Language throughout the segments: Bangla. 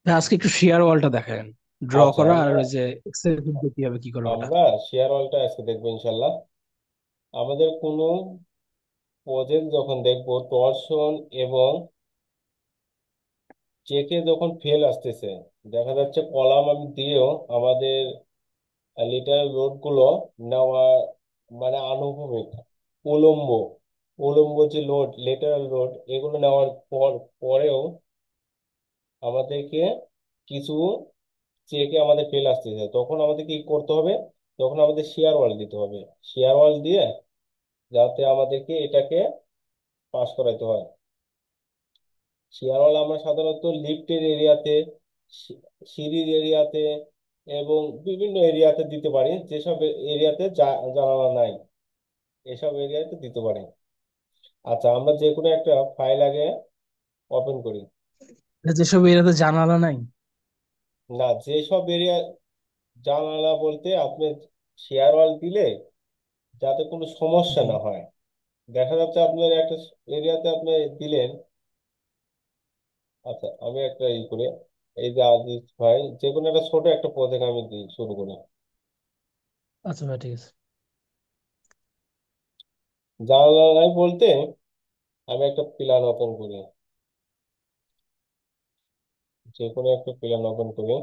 আজকে একটু শেয়ার ওয়ালটা দেখেন, ড্র আচ্ছা, করা আর আমরা ওই যে এক্সেল কিভাবে কি করে ওটা। আমরা শেয়ার হলটা আজকে দেখবো ইনশাল্লাহ। আমাদের কোনো প্রজেক্ট যখন দেখবো টর্শন এবং চেকে যখন ফেল আসতেছে, দেখা যাচ্ছে কলাম আমি দিয়েও আমাদের লিটার লোড গুলো নেওয়া মানে আনুভূমিক, উলম্ব উলম্ব যে লোড, লেটারাল লোড, এগুলো নেওয়ার পরেও আমাদেরকে কিছু চেকে আমাদের ফেল আসতেছে, তখন আমাদের কি করতে হবে? তখন আমাদের শেয়ার ওয়াল দিতে হবে। শেয়ার ওয়াল দিয়ে যাতে আমাদেরকে এটাকে পাস করাইতে হয়। শেয়ার ওয়াল আমরা সাধারণত লিফটের এরিয়াতে, সিঁড়ির এরিয়াতে এবং বিভিন্ন এরিয়াতে দিতে পারি। যেসব এরিয়াতে জানালা নাই, এসব এরিয়াতে দিতে পারি। আচ্ছা, আমরা যে কোনো একটা ফাইল আগে ওপেন করি। যেসব এরিয়াতে জানালা নাই। না, যেসব এরিয়া জানালা বলতে আপনি শেয়ার ওয়াল দিলে যাতে কোনো সমস্যা জি। না হয়। দেখা যাচ্ছে আপনার একটা এরিয়াতে আপনি দিলেন। আচ্ছা, আমি একটা করি। এই যে আজিজ ভাই, যে কোনো একটা ছোট একটা প্রজেক্ট আমি দিই, শুরু করি। আচ্ছা ভাই, ঠিক আছে। জানালা নাই বলতে আমি একটা প্ল্যান ওপেন করি, যে কোনো একটা প্ল্যান ওপেন করি।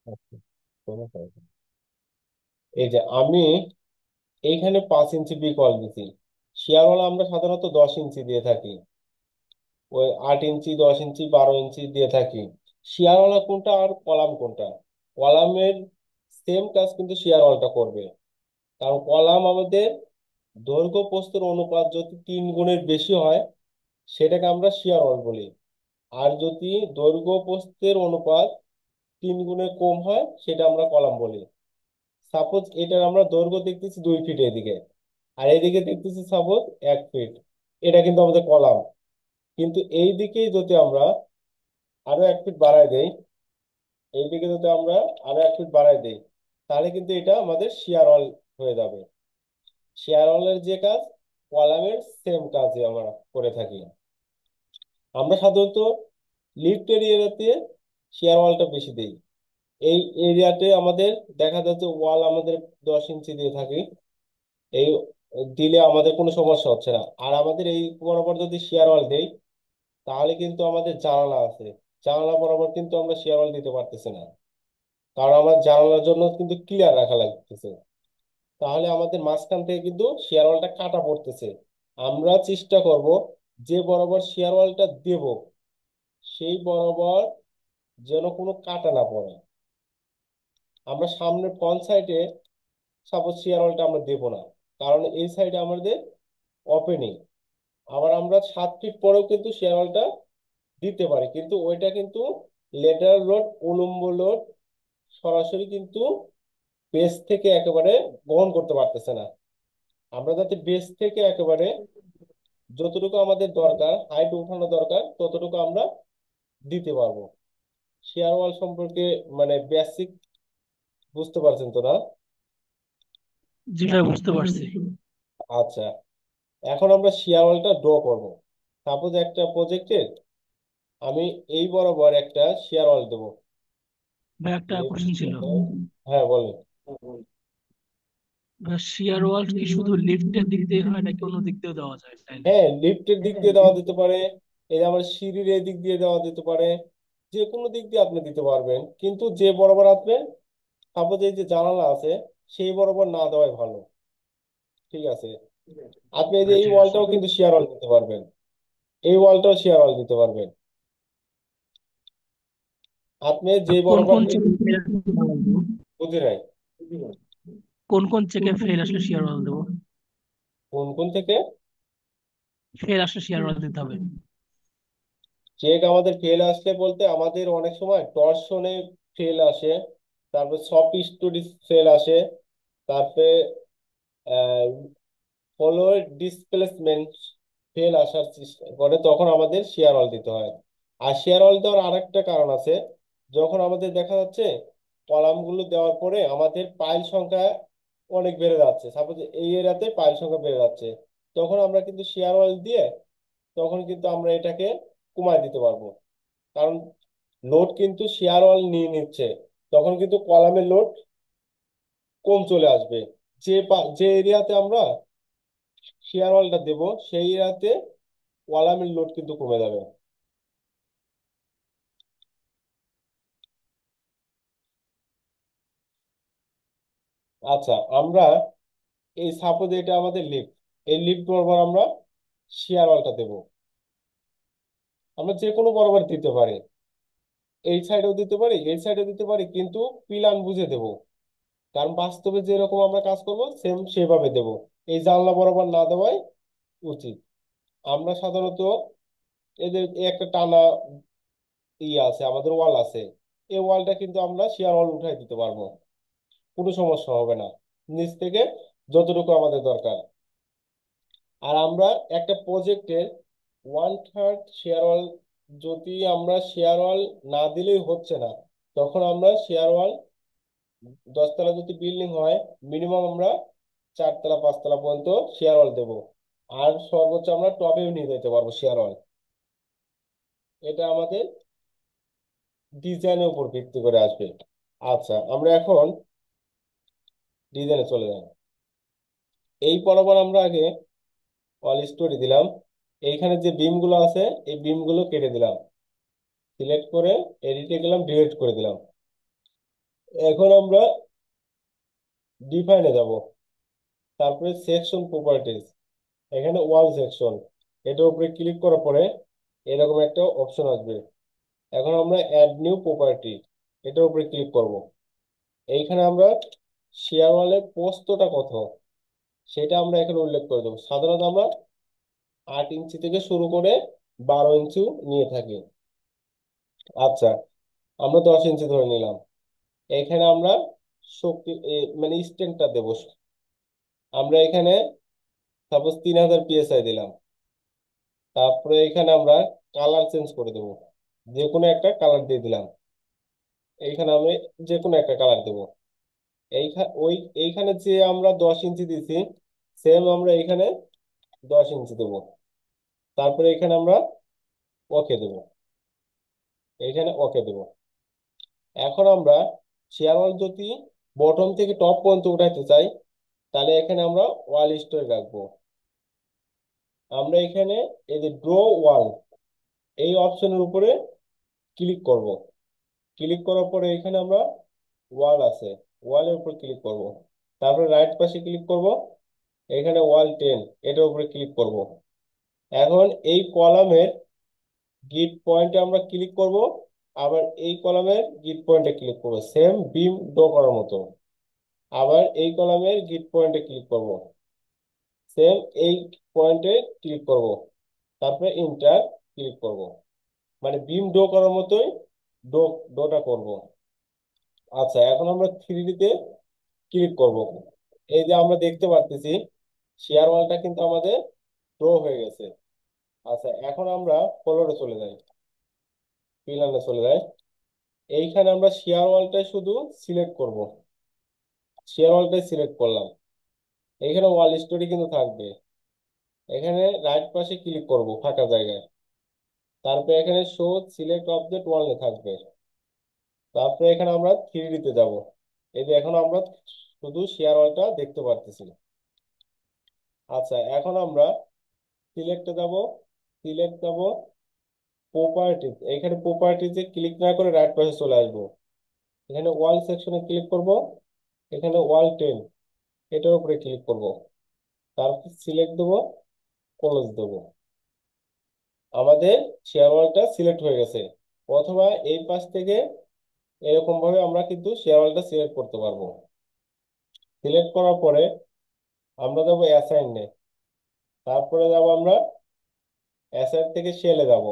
আচ্ছা, কোনো সমস্যা নেই। এই যে আমি এইখানে 5 ইঞ্চি বিকল দিছি। শিয়ারওয়ালা আমরা সাধারণত 10 ইঞ্চি দিয়ে থাকি, ওই 8 ইঞ্চি, 10 ইঞ্চি, 12 ইঞ্চি দিয়ে থাকি। শিয়ারওয়ালা কোনটা আর কলাম কোনটা? কলামের সেম কাজ কিন্তু শিয়ারওয়ালটা করবে। কারণ কলাম আমাদের দৈর্ঘ্য প্রস্থের অনুপাত যদি 3 গুণের বেশি হয়, সেটাকে আমরা শিয়ারওয়াল বলি। আর যদি দৈর্ঘ্য প্রস্থের অনুপাত 3 গুণে কম হয়, সেটা আমরা কলাম বলি। সাপোজ এটার আমরা দৈর্ঘ্য দেখতেছি 2 ফিট এদিকে, আর এদিকে দেখতেছি সাপোজ 1 ফিট, এটা কিন্তু আমাদের কলাম। কিন্তু এই দিকে যদি আমরা আরো 1 ফিট বাড়ায় দেই, এইদিকে যদি আমরা আরো 1 ফিট বাড়ায় দেই, তাহলে কিন্তু এটা আমাদের শিয়ার ওয়াল হয়ে যাবে। শিয়ার ওয়ালের যে কাজ, কলামের সেম কাজই আমরা করে থাকি। আমরা সাধারণত লিফট এরিয়াতে শিয়ার ওয়ালটা বেশি দিই। এই এরিয়াতে আমাদের দেখা যাচ্ছে ওয়াল আমাদের 10 ইঞ্চি দিয়ে থাকে। এই দিলে আমাদের কোনো সমস্যা হচ্ছে না। আর আমাদের এই বরাবর যদি শেয়ার ওয়াল দেই, তাহলে কিন্তু আমাদের জানালা আছে, জানালা বরাবর কিন্তু আমরা শেয়ার ওয়াল দিতে পারতেছি না। কারণ আমার জানালার জন্য কিন্তু ক্লিয়ার রাখা লাগতেছে। তাহলে আমাদের মাঝখান থেকে কিন্তু শেয়ার ওয়ালটা কাটা পড়তেছে। আমরা চেষ্টা করব যে বরাবর শেয়ার ওয়ালটা দেব, সেই বরাবর যেন কোনো কাটা না পড়ে। আমরা সামনের ফ্রন্ট সাইডে সাপোজ শেয়ার ওয়ালটা আমরা দেবো না, কারণ এই সাইডে আমাদের ওপেনিং। আবার আমরা 7 ফিট পরেও কিন্তু শেয়ার ওয়ালটা দিতে পারি, কিন্তু ওইটা কিন্তু লেটারাল লোড, উলম্ব লোড সরাসরি কিন্তু বেস থেকে একেবারে গ্রহণ করতে পারতেছে না। আমরা যাতে বেস থেকে একেবারে যতটুকু আমাদের দরকার, হাইট উঠানো দরকার, ততটুকু আমরা দিতে পারবো। শেয়ার ওয়াল সম্পর্কে মানে বেসিক বুঝতে পারছেন তো, না? জি ভাই, বুঝতে পারছি। আচ্ছা, এখন আমরা শেয়ার ওয়ালটা ড্র করব। সাপোজ একটা প্রজেক্টে আমি এই বরাবর একটা শেয়ার ওয়াল দেবো। ভাই, একটা কোশ্চেন ছিল। হ্যাঁ, বলেন। শিয়ার ওয়াল কি শুধু লিফটের দিক দিয়ে হয় নাকি অন্য দিক দিয়েও দেওয়া যায় চাইলে? হ্যাঁ, লিফটের দিক দিয়ে দেওয়া যেতে পারে। এই যে আমার সিঁড়ির এই দিক দিয়ে দেওয়া যেতে পারে। যে কোনো দিক দিয়ে আপনি দিতে পারবেন, কিন্তু যে বরাবর আপনি সাপোজ এই যে জানালা আছে, সেই বরাবর না দেওয়াই ভালো। ঠিক আছে? আপনি এই যে ভাই এই ঠিক আছে। ওয়ালটাও কিন্তু শেয়ার ওয়াল দিতে পারবেন, এই ওয়ালটাও শেয়ার ওয়াল দিতে পারবেন। আপনি যে কোন বরাবর কোন চেকে ফেল আসলে শেয়ার ওয়াল দেবো? বুঝি নাই। কোন কোন চেকে ফেল আসলে শেয়ার ওয়াল দেবো? কোন কোন থেকে? ফেল আসলে শেয়ার ওয়াল দিতে হবে। চেক আমাদের ফেল আসলে বলতে আমাদের অনেক সময় টর্শনে ফেল আসে, তারপর সফট ফেল আসে, তারপরে ফলোয়ার ডিসপ্লেসমেন্ট ফেল আসার চেষ্টা করে, তখন আমাদের শেয়ার হল দিতে হয়। আর শেয়ার হল দেওয়ার আরেকটা কারণ আছে, যখন আমাদের দেখা যাচ্ছে কলামগুলো দেওয়ার পরে আমাদের পাইল সংখ্যা অনেক বেড়ে যাচ্ছে, সাপোজ এই এরিয়াতে পাইল সংখ্যা বেড়ে যাচ্ছে, তখন আমরা কিন্তু শেয়ার হল দিয়ে তখন কিন্তু আমরা এটাকে কমায় দিতে পারবো। কারণ লোড কিন্তু শেয়ার হল নিয়ে নিচ্ছে, তখন কিন্তু কলামের লোড কম চলে আসবে। যে এরিয়াতে আমরা শেয়ার হলটা দেবো সেই এরিয়াতে কলামের লোড কিন্তু কমে যাবে। আচ্ছা, আমরা এই সাপোজ এটা আমাদের লিফট, এই লিফট বরাবর আমরা শেয়ার ওয়ালটা দেবো। আমরা যে কোনো বরাবর দিতে পারি, এই সাইডেও দিতে পারি, এই সাইডেও দিতে পারি, কিন্তু প্ল্যান বুঝে দেবো। কারণ বাস্তবে যেরকম আমরা কাজ করব সেম সেভাবে দেবো। এই জানলা বরাবর না দেওয়াই উচিত। আমরা সাধারণত এদের এই একটা টানা আছে, আমাদের ওয়াল আছে, এই ওয়ালটা কিন্তু আমরা শেয়ার ওয়াল উঠাই দিতে পারবো, কোনো সমস্যা হবে না, নিচ থেকে যতটুকু আমাদের দরকার। আর আমরা একটা প্রজেক্টের 1/3 শেয়ার ওয়াল, যদি আমরা শেয়ার ওয়াল না দিলেই হচ্ছে না, তখন আমরা শেয়ার ওয়াল 10 তলা যদি বিল্ডিং হয়, মিনিমাম আমরা 4 তলা 5 তলা পর্যন্ত শেয়ার ওয়াল দেবো। আর সর্বোচ্চ আমরা টপেও নিয়ে যেতে পারবো শেয়ার ওয়াল। এটা আমাদের ডিজাইনের উপর ভিত্তি করে আসবে। আচ্ছা, আমরা এখন ডিজাইনে চলে যাই। এই বরাবর আমরা আগে ওয়াল স্টোরি দিলাম, এইখানে যে বিমগুলো আছে এই বিমগুলো কেটে দিলাম, সিলেক্ট করে এডিটে গেলাম, ডিলিট করে দিলাম। এখন আমরা ডিফাইনে যাব, তারপরে সেকশন প্রপার্টিজ, এখানে ওয়াল সেকশন, এটার উপরে ক্লিক করার পরে এরকম একটা অপশন আসবে। এখন আমরা অ্যাড নিউ প্রপার্টি, এটার উপরে ক্লিক করব। এইখানে আমরা শেয়ার ওয়ালের প্রস্থটা কত সেটা আমরা এখানে উল্লেখ করে দেবো। সাধারণত আমরা 8 ইঞ্চি থেকে শুরু করে 12 ইঞ্চি নিয়ে থাকি। আচ্ছা, আমরা 10 ইঞ্চি ধরে নিলাম। এখানে আমরা শক্তি মানে স্ট্রেংথটা দেবো। আমরা এখানে সাপোজ 3000 PSI দিলাম। তারপরে এখানে আমরা কালার চেঞ্জ করে দেবো, যে কোনো একটা কালার দিয়ে দিলাম। এইখানে আমি যে কোনো একটা কালার দেবো। এইখানে যে আমরা 10 ইঞ্চি দিছি, সেম আমরা এখানে 10 ইঞ্চি দেবো। তারপরে এখানে আমরা ওকে দেবো, এখানে ওকে দেবো। এখন আমরা শেয়ার ওয়াল যদি বটম থেকে টপ পর্যন্ত উঠাইতে চাই, তাহলে এখানে আমরা ওয়াল স্টোরি রাখবো। আমরা এখানে এই যে ড্র ওয়াল, এই অপশনের উপরে ক্লিক করব। ক্লিক করার পরে এখানে আমরা ওয়াল আছে, ওয়ালের উপর ক্লিক করব। তারপরে রাইট পাশে ক্লিক করব, এখানে ওয়াল 10, এটার উপরে ক্লিক করব। এখন এই কলামের গিট পয়েন্টে আমরা ক্লিক করব, আবার এই কলামের গিট পয়েন্টে ক্লিক করব, সেম বিম ড্র করার মতো। আবার এই কলামের গিট পয়েন্টে ক্লিক করব, সেম এই পয়েন্টে ক্লিক করব, তারপরে ইন্টার ক্লিক করব। মানে বিম ড্র করার মতোই ডো ডোটা করব। আচ্ছা, এখন আমরা 3D তে ক্লিক করব। এই যে আমরা দেখতে পাচ্ছি শেয়ার ওয়ালটা কিন্তু আমাদের ড্র হয়ে গেছে। আচ্ছা, এখন আমরা ফ্লোরে চলে যাই, প্ল্যানে চলে যাই। এইখানে আমরা শেয়ার ওয়ালটাই শুধু সিলেক্ট করব। শেয়ার ওয়ালটাই সিলেক্ট করলাম। এখানে ওয়াল স্টোরি কিন্তু থাকবে। এখানে রাইট পাশে ক্লিক করব ফাঁকা জায়গায়, তারপরে এখানে শো সিলেক্ট অবজেক্ট ওয়ালে থাকবে। তারপরে এখানে আমরা 3D তে যাব। এই যে এখন আমরা শুধু শেয়ার ওয়ালটা দেখতে পারতেছি। আচ্ছা, এখন আমরা সিলেক্টে যাব, সিলেক্ট যাব প্রপার্টিজ, এখানে প্রপার্টিজে ক্লিক না করে রাইট পাশে চলে আসবো। এখানে ওয়াল সেকশনে ক্লিক করব, এখানে ওয়াল 10, এটার উপরে ক্লিক করব। তারপর সিলেক্ট দেবো, ক্লোজ দেবো। আমাদের শেয়ার ওয়ালটা সিলেক্ট হয়ে গেছে। অথবা এই পাশ থেকে এরকম ভাবে আমরা কিন্তু শেয়ার ওয়ালটা সিলেক্ট করতে পারবো। সিলেক্ট করার পরে আমরা যাবো অ্যাসাইনে, তারপরে যাব আমরা অ্যাসাইন থেকে শেলে যাব।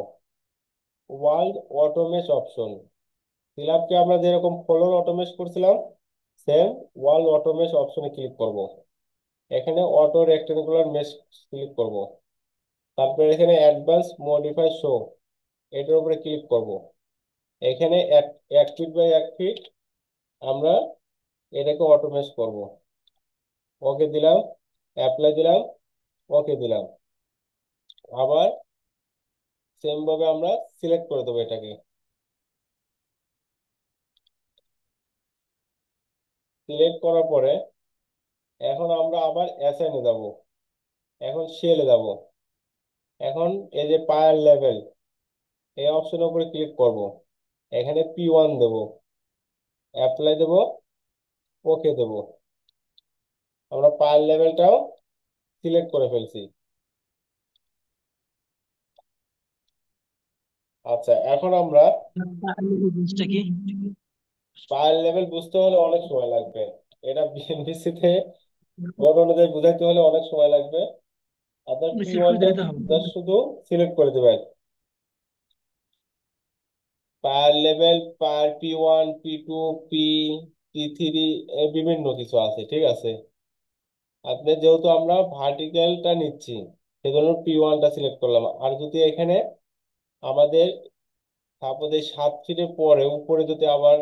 World অটোমেশ option. সিলাবকে আমরা যেরকম ফলোর অটোমেশ করছিলাম, সেম ওয়ার্ল্ড অটোমেশ অপশনে ক্লিক করব। এখানে অটো রেক্টেঙ্গুলার মেশ ক্লিক করব। তারপরে এখানে অ্যাডভান্স মডিফাই শো, এটার উপরে ক্লিক করব। এখানে 1 ফিট বাই 1 ফিট আমরা এটাকে অটোমেশ করব। ওকে দিলাম, অ্যাপ্লাই দিলাম, ওকে দিলাম। আবার সেম ভাবে আমরা সিলেক্ট করে দেবো এটাকে। সিলেক্ট করার পরে এখন আমরা আবার অ্যাসাইনে যাব, এখন শেলে যাব। এখন এই যে পায়ার লেভেল, এই অপশনের উপরে ক্লিক করব। এখানে P1 দেব, অ্যাপ্লাই দেব, ওকে দেব। আমরা পায়ার লেভেলটাও সিলেক্ট করে ফেলছি। আচ্ছা, এখন আমরা জিনিসটা কি? পায়ার লেভেল বুঝতে হলে অনেক সময় লাগবে। এটা বিএনপিসি তে বোর্ড অনুযায়ী বুঝাইতে হলে অনেক সময় লাগবে। আপনার পি সেট করে ওয়ানটা দিতে হবে। জাস্ট শুধু সিলেক্ট করে দেবেন। পায়ার লেভেল, পায়ার P1, P2, P3, বিভিন্ন কিছু আছে, ঠিক আছে। আপনি যেহেতু আমরা ভার্টিক্যালটা নিচ্ছি, সেজন্য P1টা সিলেক্ট করলাম। আর যদি এখানে আমাদের সাপোজ এই 7 ফিটের পরে উপরে যদি আবার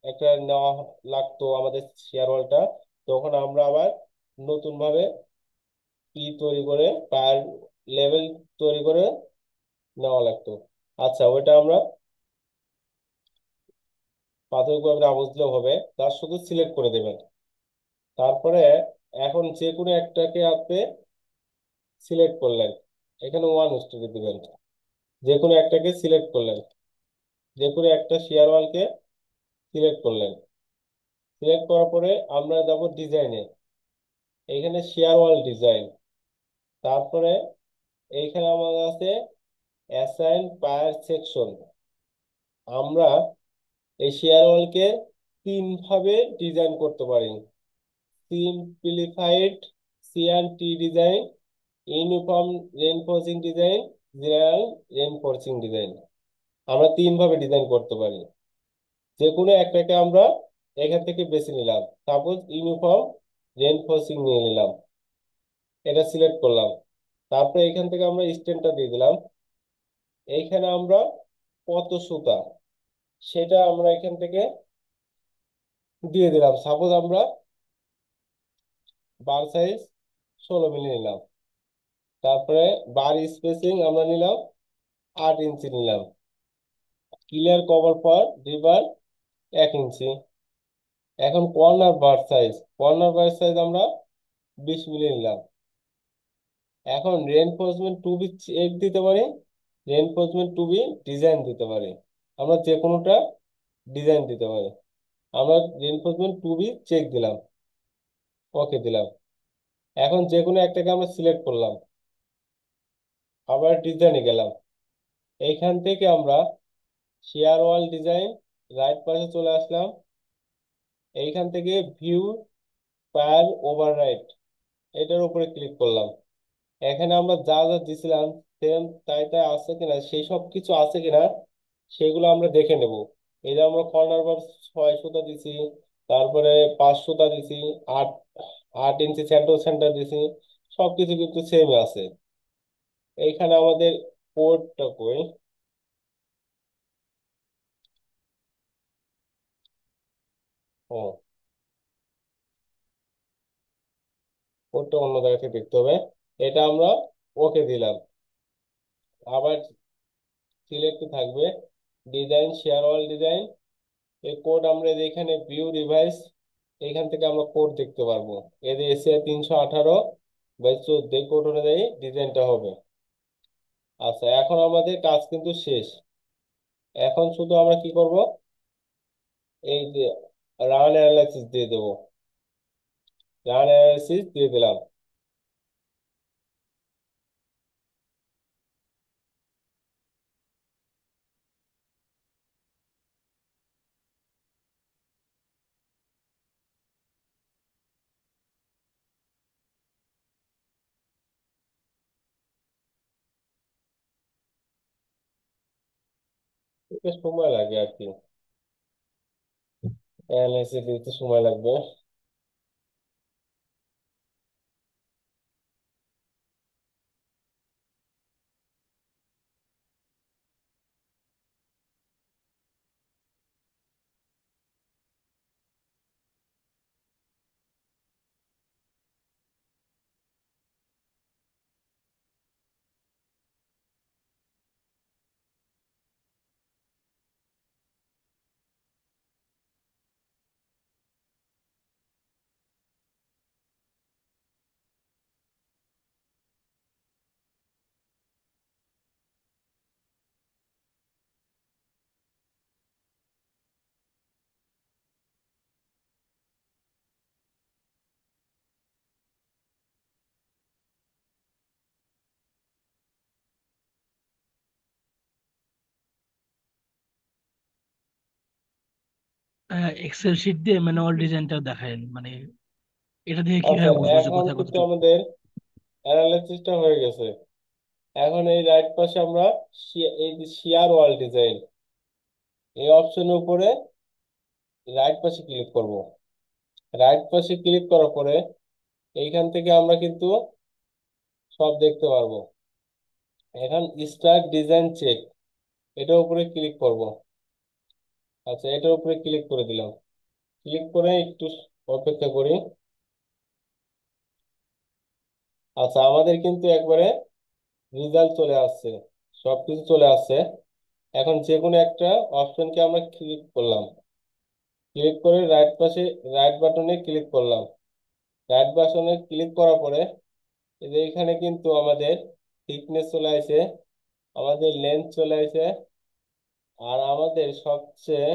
একটা নেওয়া লাগতো আমাদের শেয়ার হলটা, তখন আমরা আবার নতুন ভাবে তৈরি করে পায়ার লেভেল তৈরি করে নেওয়া লাগতো। আচ্ছা, ওইটা আমরা প্রাথমিকভাবে না বুঝলেও হবে, তার শুধু সিলেক্ট করে দেবেন। তারপরে এখন যে কোনো একটাকে আপনি সিলেক্ট করলেন, এখানে 1 স্টার দিবেন। যে কোনো একটাকে সিলেক্ট করলেন, যে কোনো একটা শেয়ার ওয়ালকে সিলেক্ট করলেন। সিলেক্ট করার পরে আমরা যাব ডিজাইনে, এইখানে শেয়ার ওয়াল ডিজাইন। তারপরে এইখানে আমাদের আছে অ্যাসাইন পায়ার সেকশন। আমরা এই শেয়ার ওয়ালকে 3 ভাবে ডিজাইন করতে পারি: simplified CNT design, uniform reinforcing design, general reinforcing design. আমরা 3 ভাবে ডিজাইন করতে পারি। যে কোনো একটাকে আমরা এখান থেকে বেছে নিলাম। সাপোজ ইউনিফর্ম রেনফোর্সিং নিয়ে নিলাম, এটা সিলেক্ট করলাম। তারপরে এখান থেকে আমরা স্ট্যান্ডটা দিয়ে দিলাম। এইখানে আমরা কত সুতা, সেটা আমরা এখান থেকে দিয়ে দিলাম। সাপোজ আমরা বার সাইজ 16 মিলি নিলাম। তারপরে বার স্পেসিং আমরা নিলাম 8 ইঞ্চি নিলাম। ক্লিয়ার কভার ফর রিবার 1 ইঞ্চি। এখন কর্নার বার সাইজ আমরা 20 মিলি নিলাম। এখন রেনফোর্সমেন্ট টু বি চেক দিতে পারি, রেনফোর্সমেন্ট টু বি ডিজাইন দিতে পারি। আমরা যে কোনোটা ডিজাইন দিতে পারি। আমরা রেনফোর্সমেন্ট টু বি চেক দিলাম, ওকে দিলাম। এখন যে কোনো একটাকে আমরা সিলেক্ট করলাম, আবার ডিজাইনে গেলাম। এইখান থেকে আমরা শেয়ার ওয়াল ডিজাইন, রাইট পাশে চলে আসলাম। এইখান থেকে ভিউ পায়ার ওভাররাইট, এটার উপরে ক্লিক করলাম। এখানে আমরা যা যা দিছিলাম সেম তাই তাই আছে কিনা, সেই সব কিছু আছে কিনা সেগুলো আমরা দেখে নেব। এই যে আমরা কর্নার বার 6 সুতা দিছি, তারপরে 5 সুতা দিছি, 8 8 ইঞ্চি সেন্টার সেন্টার দিছি, সবকিছু কিন্তু সেম আছে। এইখানে আমাদের কোডটা কই, ও কোডটা অন্য জায়গা থেকে দেখতে হবে। এটা আমরা ওকে দিলাম। আবার সিলেক্ট থাকবে ডিজাইন, শেয়ার ওয়াল ডিজাইন। এই কোড আমরা এখানে ভিউ রিভাইস, এখান থেকে আমরা কোড দেখতে পারবো। এদের এসিআই 318/14 কোড অনুযায়ী ডিজাইনটা হবে। আচ্ছা, এখন আমাদের কাজ কিন্তু শেষ। এখন শুধু আমরা কি করব, এই যে রান অ্যানালাইসিস দিয়ে দেবো। রান অ্যানালাইসিস দিয়ে দিলাম। দিতে সময় লাগে আর কি, অ্যানালাইসিস দিতে সময় লাগবে। এক্সেল শিট দিয়ে ম্যানুয়াল ডিজাইনটা দেখায়, মানে এটা দিয়ে আচ্ছা, কিভাবে বুঝবো যে এখন কোথায় কিন্তু কতটুকু? আমাদের অ্যানালাইসিসটা হয়ে গেছে। এখন এই রাইট পাশে আমরা এই যে শেয়ার ওয়াল ডিজাইন, এই অপশনের উপরে রাইট পাশে ক্লিক করব। রাইট পাশে ক্লিক করার পরে এইখান থেকে আমরা কিন্তু সব দেখতে পারবো। এখন স্টার্ট ডিজাইন চেক, এটার উপরে ক্লিক করব। আচ্ছা, এটার উপরে ক্লিক করে দিলাম। ক্লিক করে একটু অপেক্ষা করি। আচ্ছা, আমাদের কিন্তু একবারে রেজাল্ট চলে আসছে, সবকিছু চলে আসছে। এখন যে কোনো একটা অপশনকে আমরা ক্লিক করলাম, ক্লিক করে রাইট পাশে রাইট বাটনে ক্লিক করলাম। রাইট বাটনে ক্লিক করার পরে এই যে এখানে কিন্তু আমাদের থিকনেস চলে আসে, আমাদের লেন্থ চলে আসে, আর আমাদের সবচেয়ে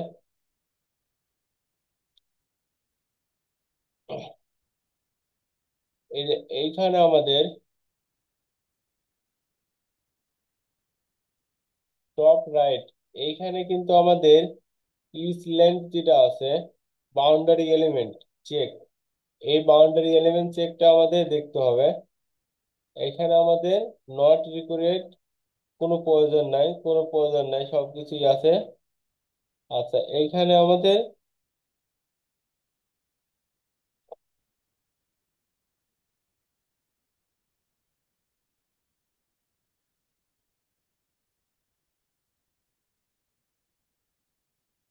এই যে এইখানে আমাদের টপ রাইট, এইখানে কিন্তু আমাদের ইচ লেন্থ যেটা আছে, বাউন্ডারি এলিমেন্ট চেক, এই বাউন্ডারি এলিমেন্ট চেকটা আমাদের দেখতে হবে। এখানে আমাদের নট রিকোয়ার্ড, কোনো প্রয়োজন নাই, কোনো প্রয়োজন নাই, সবকিছুই আছে। আচ্ছা, এইখানে আমাদের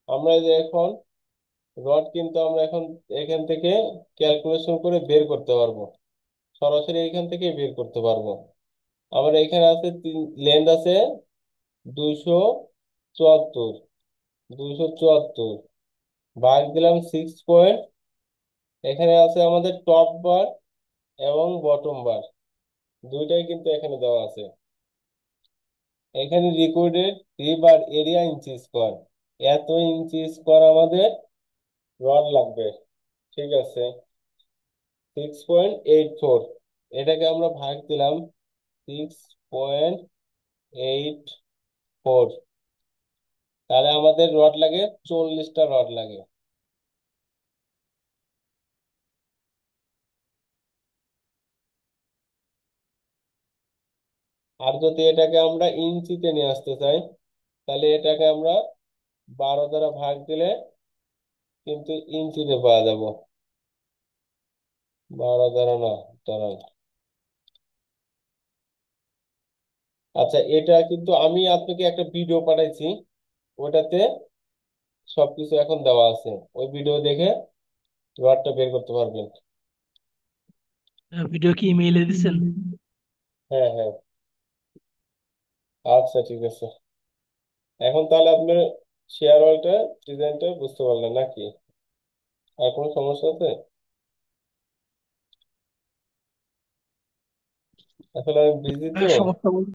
আমরা এই যে এখন রড কিন্তু আমরা এখন এখান থেকে ক্যালকুলেশন করে বের করতে পারবো, সরাসরি এখান থেকে বের করতে পারবো। আমার এখানে আছে লেন্থ আছে 274, 274 ভাগ দিলাম 6 পয়েন্ট। এখানে আছে আমাদের টপ বার এবং বটম বার, দুইটাই কিন্তু এখানে দেওয়া আছে। এখানে রিকোয়ার্ডেড রিবার এরিয়া ইঞ্চি স্কোয়ার, এত ইঞ্চি স্কোয়ার আমাদের রড লাগবে। ঠিক আছে, 6.84, এটাকে আমরা ভাগ দিলাম 6.84, তাহলে আমাদের রড লাগে 40টা রড লাগে। আর যদি এটাকে আমরা ইঞ্চিতে নিয়ে আসতে চাই, তাহলে এটাকে আমরা 12 দ্বারা ভাগ দিলে কিন্তু ইঞ্চিতে পাওয়া যাব। 12 দ্বারা না, দাঁড়ান। আচ্ছা, এটা কিন্তু আমি আপনাকে একটা ভিডিও পাঠাইছি, ওটাতে সবকিছু এখন দেওয়া আছে, ওই ভিডিও দেখে রডটা বের করতে পারবেন। ভিডিও কি ইমেইলে দিচ্ছেন? হ্যাঁ, হ্যাঁ। আচ্ছা, ঠিক আছে। এখন তাহলে আপনার শেয়ার ওয়ালটা ডিজাইনটা বুঝতে পারলেন নাকি? আর কোনো সমস্যা আছে? আসলে আমি বিজি তো। সমস্যা বলতে